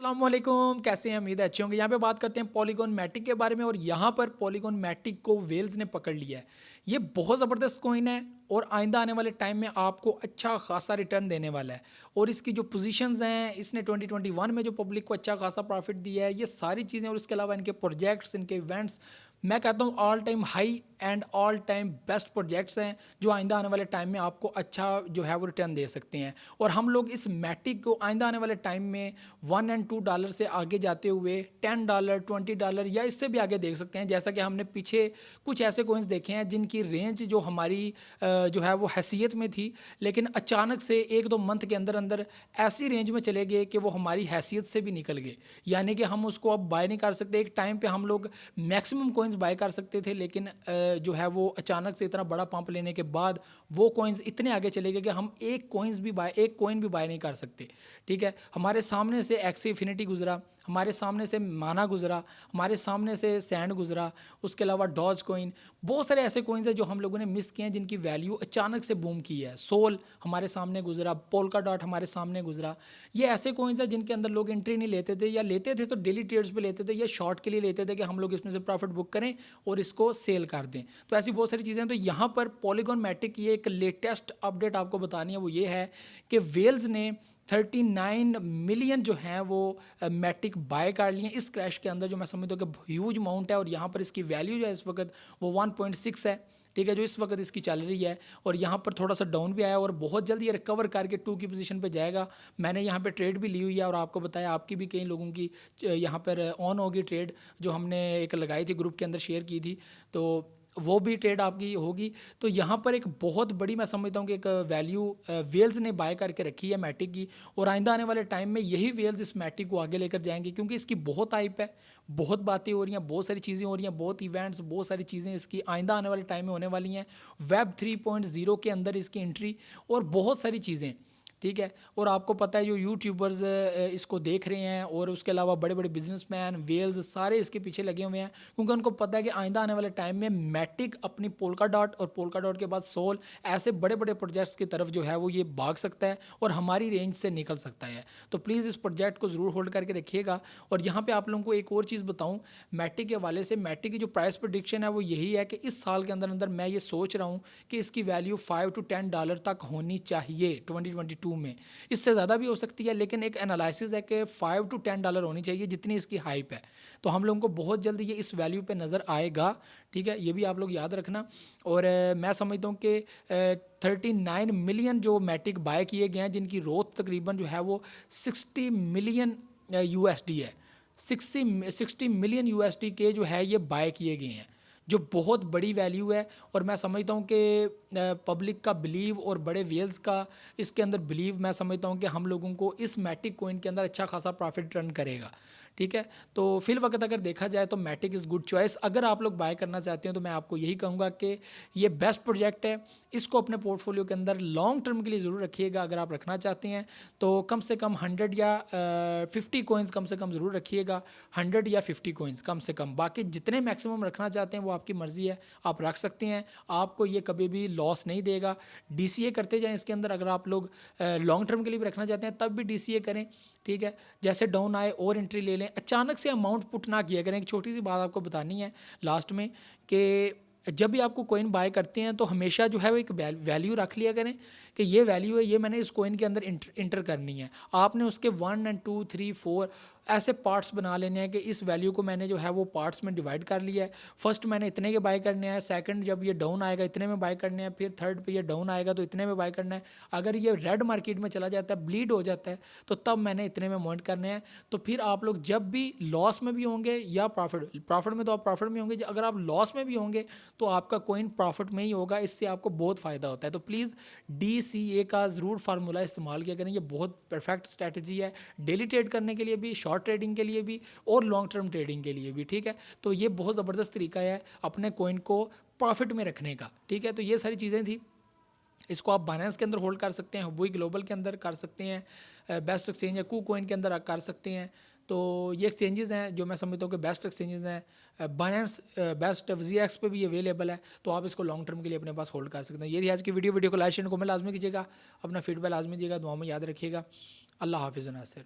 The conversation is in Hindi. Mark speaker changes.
Speaker 1: अस्सलाम वालेकुम, कैसे हैं? उम्मीद है अच्छे होंगे। यहाँ पे बात करते हैं पॉलीगॉन मैटिक के बारे में और यहाँ पर पॉलीगॉन मैटिक को वेल्स ने पकड़ लिया है। ये बहुत ज़बरदस्त कॉइन है और आइंदा आने वाले टाइम में आपको अच्छा खासा रिटर्न देने वाला है। और इसकी जो पोजीशंस हैं, इसने 2021 में जो पब्लिक को अच्छा खासा प्रॉफिट दिया है, ये सारी चीज़ें और इसके अलावा इनके प्रोजेक्ट्स, इनके इवेंट्स, मैं कहता हूँ all time high and all time best projects हैं जो आइंदा आने वाले टाइम में आपको अच्छा जो है वो रिटर्न दे सकते हैं। और हम लोग इस मैटिक को आइंदा आने वाले टाइम में $1 और $2 से आगे जाते हुए $10, $20 या इससे भी आगे देख सकते हैं। जैसा कि हमने पीछे कुछ ऐसे कोइंस देखे हैं जिनकी रेंज जो हमारी जो है वो हैसियत में थी, लेकिन अचानक से 1-2 मंथ के अंदर अंदर ऐसी रेंज में चले गए कि वो हमारी हैसियत से भी निकल गए, यानी कि हम उसको अब बाय नहीं कर सकते। एक टाइम पे हम लोग मैक्सिमम कोइंस बाय कर सकते थे, लेकिन जो है वो अचानक से इतना बड़ा पंप लेने के बाद वो कोइंस इतने आगे चले गए कि हम एक कोइन भी बाय नहीं कर सकते। ठीक है, हमारे सामने से एक्सी इन्फिनिटी गुजरा, हमारे सामने से माना गुजरा, हमारे सामने से सैंड गुजरा, उसके अलावा डॉज कोइन, बहुत सारे ऐसे कोइंस हैं जो हम लोगों ने मिस किए हैं जिनकी वैल्यू अचानक से बूम की है। सोल हमारे सामने गुजरा, पोल्का डॉट हमारे सामने गुजरा। ये ऐसे कोइंस हैं जिनके अंदर लोग एंट्री नहीं लेते थे, या लेते थे तो डेली ट्रेड्स पे लेते थे या शॉर्ट के लिए लेते थे कि हम लोग इसमें से प्रॉफिट बुक करें और इसको सेल कर दें। तो ऐसी बहुत सारी चीज़ें हैं। तो यहाँ पर पॉलीगॉन मैटिक की एक लेटेस्ट अपडेट आपको बतानी है, वो ये है कि वेल्स ने 39 मिलियन जो हैं वो मैटिक बाय कर लिए इस क्रैश के अंदर, जो मैं समझता हूँ कि ह्यूज अमाउंट है। और यहाँ पर इसकी वैल्यू जो है इस वक्त वो 1.6 है। ठीक है, जो इस वक्त इसकी चल रही है। और यहाँ पर थोड़ा सा डाउन भी आया और बहुत जल्दी ये रिकवर करके 2 की पोजीशन पे जाएगा। मैंने यहाँ पे ट्रेड भी ली हुई है और आपको बताया, आपकी भी कई लोगों की यहाँ पर ऑन होगी ट्रेड, जो हमने एक लगाई थी ग्रुप के अंदर शेयर की थी, तो वो भी ट्रेड आपकी होगी। तो यहाँ पर एक बहुत बड़ी मैं समझता हूँ कि एक वैल्यू वेल्स ने बाय करके रखी है मैटिक की, और आइंदा आने वाले टाइम में यही वेल्स इस मैटिक को आगे लेकर जाएंगे, क्योंकि इसकी बहुत हाइप है, बहुत बातें हो रही हैं, बहुत सारी चीज़ें हो रही हैं, बहुत इवेंट्स, बहुत सारी चीज़ें इसकी आइंदा आने वाले टाइम में होने वाली हैं। वेब 3.0 के अंदर इसकी एंट्री और बहुत सारी चीज़ें। ठीक है, और आपको पता है जो यूट्यूबर्स इसको देख रहे हैं और उसके अलावा बड़े बड़े बिजनेसमैन, वेल्स, सारे इसके पीछे लगे हुए हैं, क्योंकि उनको पता है कि आइंदा आने वाले टाइम में मैटिक अपनी पोल्का डॉट और पोल्का डॉट के बाद सोल, ऐसे बड़े बड़े प्रोजेक्ट्स की तरफ जो है वो ये भाग सकता है और हमारी रेंज से निकल सकता है। तो प्लीज़ इस प्रोजेक्ट को ज़रूर होल्ड करके रखिएगा। और यहाँ पर आप लोगों को एक और चीज़ बताऊँ मैटिक के हवाले से, मैटिक की जो प्राइस प्रडिक्शन है वो यही है कि इस साल के अंदर अंदर मैं ये सोच रहा हूँ कि इसकी वैल्यू $5 to $10 तक होनी चाहिए 2022 में। इससे ज़्यादा भी हो सकती है, लेकिन एक एनालिसिस है कि $5 to $10 होनी चाहिए जितनी इसकी हाइप है। तो हम लोगों को बहुत जल्दी ये इस वैल्यू पे नज़र आएगा। ठीक है, ये भी आप लोग याद रखना। और मैं समझता हूँ कि 39 मिलियन जो मैटिक बाय किए गए हैं, जिनकी रोथ तकरीबन जो है वो 60 मिलियन यूएसडी है। 60 मिलियन यूएसडी के जो है ये बाय किए गए हैं, जो बहुत बड़ी वैल्यू है। और मैं समझता हूँ कि पब्लिक का बिलीव और बड़े वेल्स का इसके अंदर बिलीव, मैं समझता हूँ कि हम लोगों को इस मैटिक कोइन के अंदर अच्छा खासा प्रॉफिट रन करेगा। ठीक है, तो फिल वक्त अगर देखा जाए तो मैटिक इज़ गुड चॉइस। अगर आप लोग बाय करना चाहते हैं तो मैं आपको यही कहूँगा कि ये बेस्ट प्रोजेक्ट है, इसको अपने पोर्टफोलियो के अंदर लॉन्ग टर्म के लिए ज़रूर रखिएगा। अगर आप रखना चाहते हैं तो कम से कम 100 या 50 कोइंस कम से कम ज़रूर रखिएगा, 100 या 50 कोइंस कम से कम। बाकी जितने मैक्सिमम रखना चाहते हैं वो आपकी मर्ज़ी है, आप रख सकते हैं, आपको ये कभी भी लॉस नहीं देगा। डीसीए करते जाएं इसके अंदर। अगर आप लोग लॉन्ग टर्म के लिए भी रखना चाहते हैं तब भी डीसीए करें। ठीक है, जैसे डाउन आए और एंट्री ले लें, अचानक से अमाउंट पुट ना किया करें। एक छोटी सी बात आपको बतानी है लास्ट में, कि जब भी आपको कोइन बाय करते हैं तो हमेशा जो है वो एक वैल्यू रख लिया करें कि ये वैल्यू है, ये मैंने इस कोइन के अंदर इंटर करनी है। आपने उसके 1 और 2, 3, 4 ऐसे पार्ट्स बना लेने हैं कि इस वैल्यू को मैंने जो है वो पार्ट्स में डिवाइड कर लिया है। फर्स्ट मैंने इतने के बाय करने हैं, सेकंड जब ये डाउन आएगा इतने में बाय करने हैं, फिर थर्ड पे ये डाउन आएगा तो इतने में बाय करना है। अगर ये रेड मार्केट में चला जाता है, ब्लीड हो जाता है, तो तब मैंने इतने में मॉइंट करने हैं। तो फिर आप लोग जब भी लॉस में भी होंगे या प्रॉफिट में, तो आप प्रॉफिट में होंगे। अगर आप लॉस में भी होंगे तो आपका कोइन प्रॉफिट में ही होगा, इससे आपको बहुत फ़ायदा होता है। तो प्लीज़ DCA का ज़रूर फार्मूला इस्तेमाल किया करें, ये बहुत परफेक्ट स्ट्रैटेजी है डेली ट्रेड करने के लिए भी, शॉर्ट ट्रेडिंग के लिए भी और लॉन्ग टर्म ट्रेडिंग के लिए भी। ठीक है, तो ये बहुत ज़बरदस्त तरीका है अपने कोइन को प्रॉफिट में रखने का। ठीक है, तो ये सारी चीज़ें थी। इसको आप बाइनेंस के अंदर होल्ड कर सकते हैं, हुबई ग्लोबल के अंदर कर सकते हैं, बेस्ट एक्सचेंज है KuCoin के अंदर आप कर सकते हैं। तो ये एक्सचेंजेस हैं जो मैं समझता हूँ कि बेस्ट एक्सचेंजेस हैं। बाइनेंस बेस्ट, WZX पे भी अवेलेबल है, तो आप इसको लॉन्ग टर्म के लिए अपने पास होल्ड कर सकते हैं। ये थी आज की वीडियो को लाइक शेयर कमेंट लाजमी कीजिएगा, अपना फीडबैक लाजमी दीजिएगा, दुआ में याद रखिएगा। अल्लाह हाफिज़ नासिर।